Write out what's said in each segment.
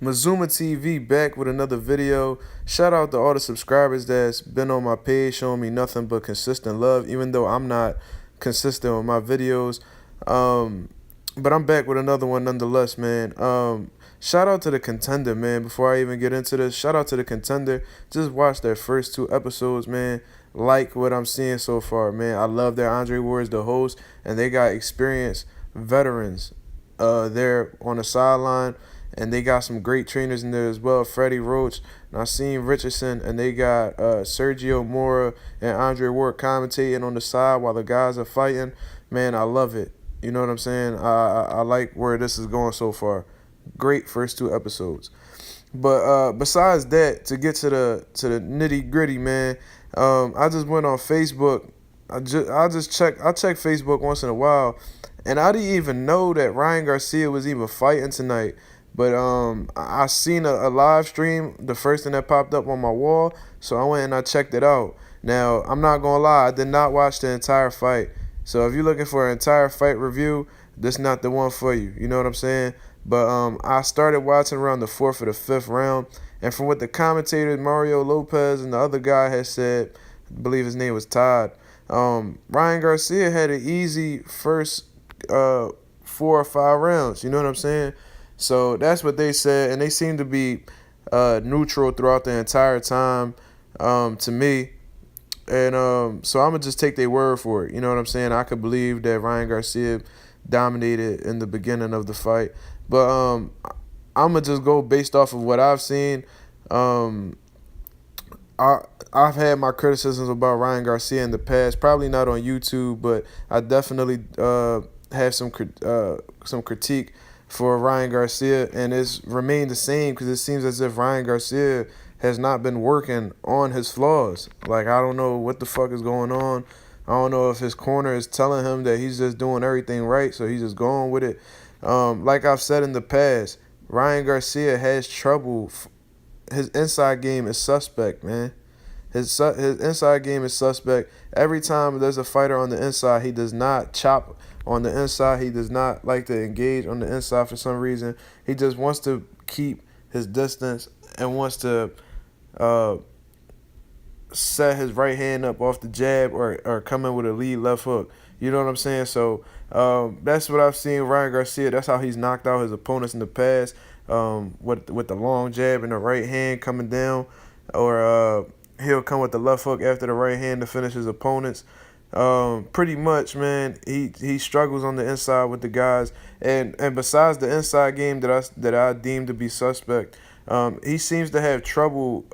Mazuma TV back with another video. Shout out to all the subscribers that's been on my page showing me nothing but consistent love, even though I'm not consistent with my videos. But I'm back with another one nonetheless, man. Shout out to the Contender, man. Before I even get into this, shout out to the Contender. Just watch their first two episodes, man. Like what I'm seeing so far, man. I love that Andre Ward's the host, and they got experienced veterans there on the sideline, and they got some great trainers in there as well. Freddie Roach, Nassim Richardson, and they got Sergio Mora and Andre Ward commentating on the side while the guys are fighting. Man, I love it. You know what I'm saying? I like where this is going so far. Great first two episodes. But besides that, to get to the nitty gritty, man, I just went on Facebook. I check Facebook once in a while, and I didn't even know that Ryan Garcia was even fighting tonight. But I seen a live stream, the first thing that popped up on my wall, so I went and I checked it out. Now, I'm not gonna lie, I did not watch the entire fight. So if you're looking for an entire fight review, this not the one for you. You know what I'm saying? But I started watching around the fourth or the fifth round, and from what the commentators Mario Lopez and the other guy had said, I believe his name was Todd. Ryan Garcia had an easy first 4 or 5 rounds. You know what I'm saying? So that's what they said, and they seem to be neutral throughout the entire time to me. And so I'm going to just take their word for it. You know what I'm saying? I could believe that Ryan Garcia dominated in the beginning of the fight. But I'm going to just go based off of what I've seen. I've had my criticisms about Ryan Garcia in the past, probably not on YouTube, but I definitely have some critique for Ryan Garcia, and it's remained the same because it seems as if Ryan Garcia has not been working on his flaws. Like, I don't know what the fuck is going on. I don't know if his corner is telling him that he's just doing everything right, so he's just going with it. Like I've said in the past, Ryan Garcia has trouble. His inside game is suspect, man. His inside game is suspect. Every time there's a fighter on the inside, he does not chop on the inside. He does not like to engage on the inside for some reason. He just wants to keep his distance and wants to set his right hand up off the jab or come in with a lead left hook. You know what I'm saying? So that's what I've seen Ryan Garcia. That's how he's knocked out his opponents in the past, with the long jab and the right hand coming down, or he'll come with the left hook after the right hand to finish his opponents. Pretty much, man, he struggles on the inside with the guys, and besides the inside game that I deem to be suspect, he seems to have trouble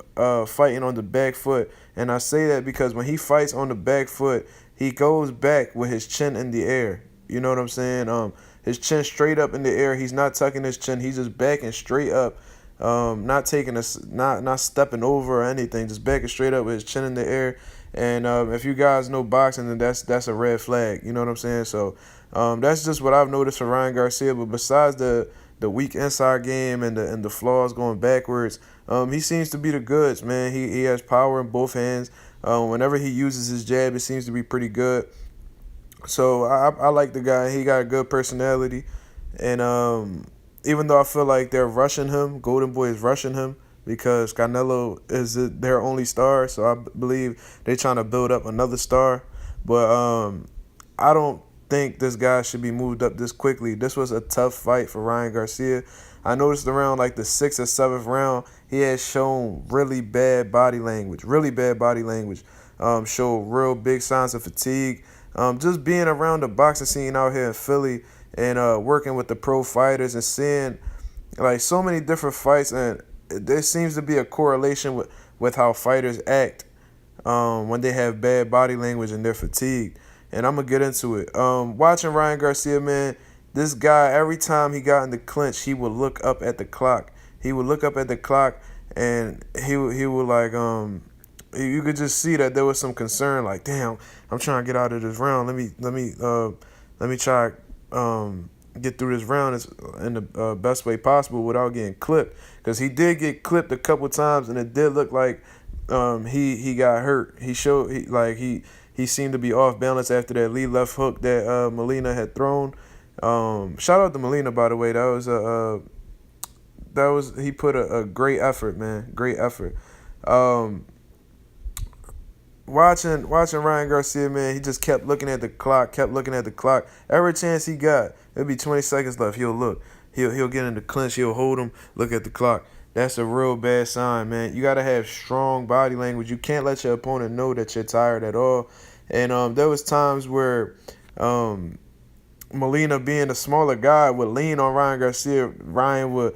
fighting on the back foot. And I say that because when he fights on the back foot, he goes back with his chin in the air. You know what I'm saying? His chin straight up in the air. He's not tucking his chin. He's just backing straight up, not stepping over or anything. Just backing straight up with his chin in the air. And if you guys know boxing, then that's a red flag. You know what I'm saying? So that's just what I've noticed for Ryan Garcia. But besides the weak inside game and the flaws going backwards, he seems to be the goods, man. He has power in both hands. Whenever he uses his jab, it seems to be pretty good. So I like the guy. He got a good personality. And even though I feel like they're rushing him, Golden Boy is rushing him because Canelo is their only star. So I believe they're trying to build up another star. But I don't think this guy should be moved up this quickly. This was a tough fight for Ryan Garcia. I noticed around like the 6th or 7th round, he had shown really bad body language. Showed real big signs of fatigue. Just being around the boxing scene out here in Philly and working with the pro fighters and seeing like so many different fights, and there seems to be a correlation with how fighters act when they have bad body language and they're fatigued. And I'm going to get into it. Watching Ryan Garcia, man, this guy, every time he got in the clinch, he would look up at the clock. And he would like, you could just see that there was some concern, like, damn, I'm trying to get out of this round. Let me try get through this round in the best way possible without getting clipped. Because he did get clipped a couple times, and it did look like he got hurt. He seemed to be off balance after that lead left hook that Molina had thrown. Shout out to Molina, by the way. he put a great effort, man. Great effort. Um, watching Ryan Garcia, man, he just kept looking at the clock, kept looking at the clock. Every chance he got, it'll be 20 seconds left. He'll look. He'll get in the clinch. He'll hold him. Look at the clock. That's a real bad sign, man. You gotta have strong body language. You can't let your opponent know that you're tired at all. And there was times where um, Molina, being a smaller guy, would lean on Ryan Garcia. Ryan would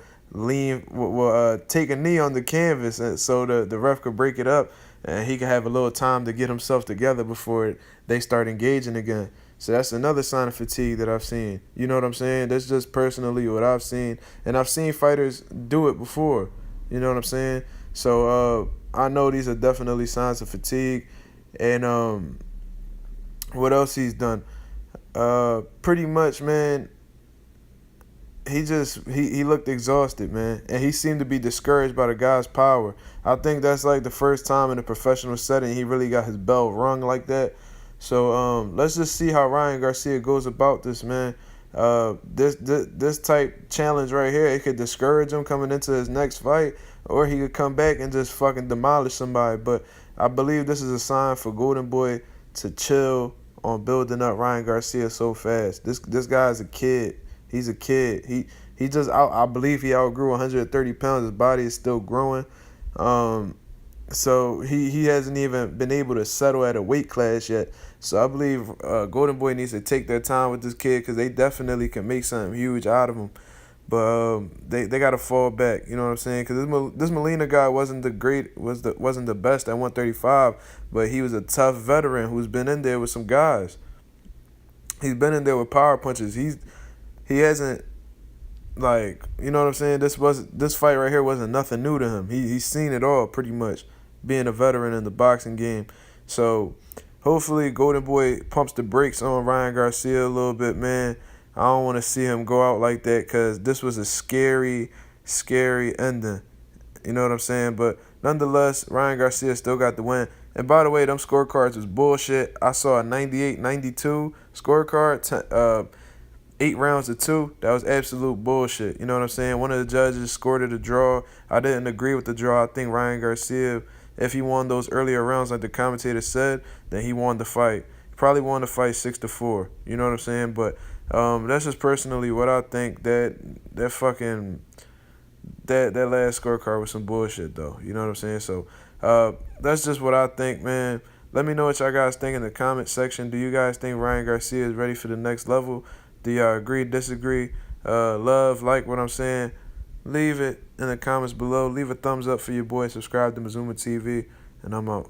take a knee on the canvas, and so the ref could break it up, and he could have a little time to get himself together before they start engaging again. So that's another sign of fatigue that I've seen. You know what I'm saying? That's just personally what I've seen, and I've seen fighters do it before. You know what I'm saying? So I know these are definitely signs of fatigue, and what else he's done? Pretty much, man. He looked exhausted, man, and he seemed to be discouraged by the guy's power. I think that's like the first time in a professional setting he really got his bell rung like that. So let's just see how Ryan Garcia goes about this, man. This type challenge right here, it could discourage him coming into his next fight, or he could come back and just fucking demolish somebody. But I believe this is a sign for Golden Boy to chill on building up Ryan Garcia so fast. This guy's a kid. He's a kid. He just I believe he outgrew 130 pounds. His body is still growing. So he hasn't even been able to settle at a weight class yet. So I believe Golden Boy needs to take their time with this kid, because they definitely can make something huge out of him. But they got to fall back. You know what I'm saying? Because this Molina guy wasn't the best at 135, but he was a tough veteran who's been in there with some guys. He's been in there with power punches. He hasn't, like, you know what I'm saying? This fight right here wasn't nothing new to him. He's seen it all pretty much, being a veteran in the boxing game. So hopefully Golden Boy pumps the brakes on Ryan Garcia a little bit, man. I don't want to see him go out like that, because this was a scary, scary ending. You know what I'm saying? But nonetheless, Ryan Garcia still got the win. And by the way, them scorecards was bullshit. I saw a 98-92 scorecard, 8 rounds to 2. That was absolute bullshit. You know what I'm saying? One of the judges scored it a draw. I didn't agree with the draw. I think Ryan Garcia, if he won those earlier rounds like the commentator said, then he won the fight. He probably won the fight 6-4. You know what I'm saying? But that's just personally what I think. That last scorecard was some bullshit, though. You know what I'm saying? So that's just what I think, man. Let me know what y'all guys think in the comment section. Do you guys think Ryan Garcia is ready for the next level? Do y'all agree, disagree, love, like what I'm saying? Leave it in the comments below. Leave a thumbs up for your boy. Subscribe to Mazuma TV, and I'm out.